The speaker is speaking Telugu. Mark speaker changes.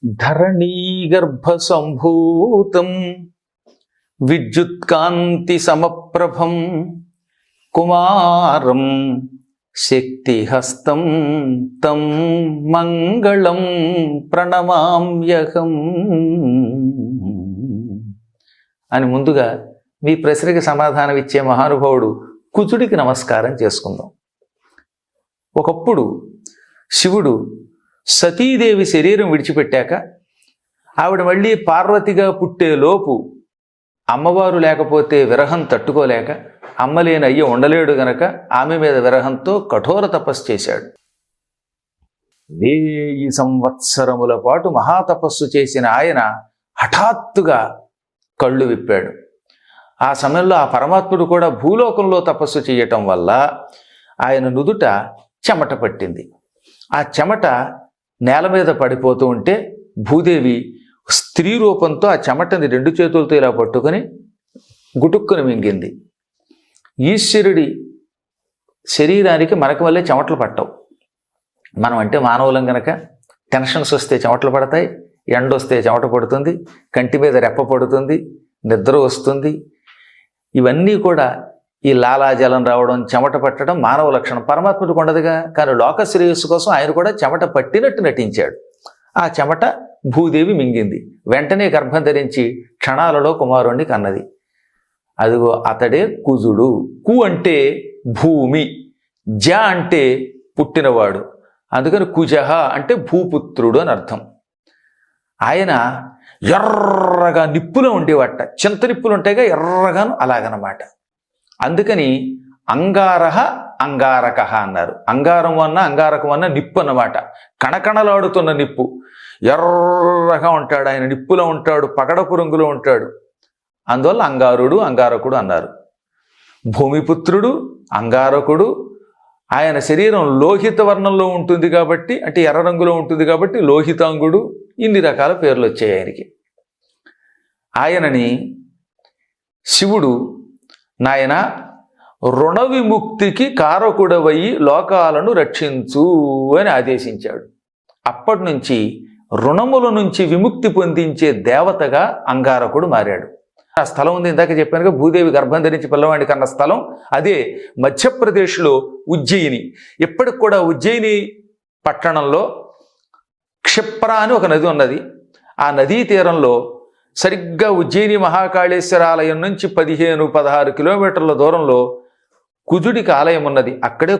Speaker 1: ధరణీగర్భ సంభూతం విద్యుత్కాంతి సమప్రభం కుమారం శక్తిహస్తం తం మంగళం ప్రణమామ్యహం అని ముందుగా మీ ప్రశ్నకి సమాధానం ఇచ్చే మహానుభావుడు కుజుడికి నమస్కారం చేసుకుందాం. ఒకప్పుడు శివుడు సతీదేవి శరీరం విడిచిపెట్టాక ఆవిడ మళ్ళీ పార్వతిగా పుట్టేలోపు అమ్మవారు లేకపోతే విరహం తట్టుకోలేక అమ్మలేని అయ్య ఉండలేడు గనక ఆమె మీద విరహంతో కఠోర తపస్సు చేశాడు. 1000 సంవత్సరముల పాటు మహాతపస్సు చేసిన ఆయన హఠాత్తుగా కళ్ళు విప్పాడు. ఆ సమయంలో ఆ పరమాత్ముడు కూడా భూలోకంలో తపస్సు చేయటం వల్ల ఆయన నుదుట చెమట పట్టింది. ఆ చెమట నేల మీద పడిపోతూ ఉంటే భూదేవి స్త్రీ రూపంతో ఆ చెమటని 2 చేతులతో ఇలా పట్టుకొని గుటుక్కుని మింగింది. ఈశ్వరుడి శరీరానికి మనకు వల్లే చెమటలు పట్టవు. మనం అంటే మానవులం గనక టెన్షన్స్ వస్తే చెమటలు పడతాయి, ఎండ వస్తే చెమట పడుతుంది, కంటి మీద రెప్ప పడుతుంది, నిద్ర వస్తుంది. ఇవన్నీ కూడా ఈ లాలాజలం రావడం, చెమట పట్టడం మానవ లక్షణం. పరమాత్ముడికి ఉండదుగా. కానీ లోక శ్రేయస్సు కోసం ఆయన కూడా చెమట పట్టినట్టు నటించాడు. ఆ చెమట భూదేవి మింగింది. వెంటనే గర్భం ధరించి క్షణాలలో కుమారుణ్ణి కన్నది. అదిగో అతడే కుజుడు. కు అంటే భూమి, జ అంటే పుట్టినవాడు. అందుకని కుజహ అంటే భూపుత్రుడు అని అర్థం. ఆయన ఎర్రగా నిప్పులో ఉండేవాట. చింత నిప్పులు ఉంటాయిగా ఎర్రగాను, అలాగనమాట. అందుకని అంగారహ అంగారక అన్నారు. అంగారం అన్న అంగారకం అన్న నిప్పు అన్నమాట. కణకణలాడుతున్న నిప్పు. ఎర్రగా ఉంటాడు ఆయన, నిప్పులో ఉంటాడు, పగడపు రంగులో ఉంటాడు. అందువల్ల అంగారుడు అంగారకుడు అన్నారు. భూమిపుత్రుడు అంగారకుడు. ఆయన శరీరం లోహిత వర్ణంలో ఉంటుంది కాబట్టి, అంటే ఎర్ర రంగులో ఉంటుంది కాబట్టి లోహితాంగుడు. ఇన్ని రకాల పేర్లు వచ్చాయి ఆయనకి. ఆయనని శివుడు నాయన రుణ విముక్తికి కారకుడవయి లోకాలను రక్షించు అని ఆదేశించాడు. అప్పటి నుంచి రుణముల నుంచి విముక్తి పొందించే దేవతగా అంగారకుడు మారాడు. ఆ స్థలం ఉంది, ఇందాక చెప్పానుగా, భూదేవి గర్భం ధరించి పిల్లవాడిని కన్న స్థలం. అదే మధ్యప్రదేశ్లో ఉజ్జయిని. ఇప్పటికి కూడా ఉజ్జయిని పట్టణంలో క్షిప్ర అని ఒక నది ఉన్నది. ఆ నదీ తీరంలో సరిగ్గా ఉజ్జయిని మహాకాళేశ్వర ఆలయం నుంచి 15-16 కిలోమీటర్ల దూరంలో కుజుడికి ఆలయం ఉన్నది. అక్కడే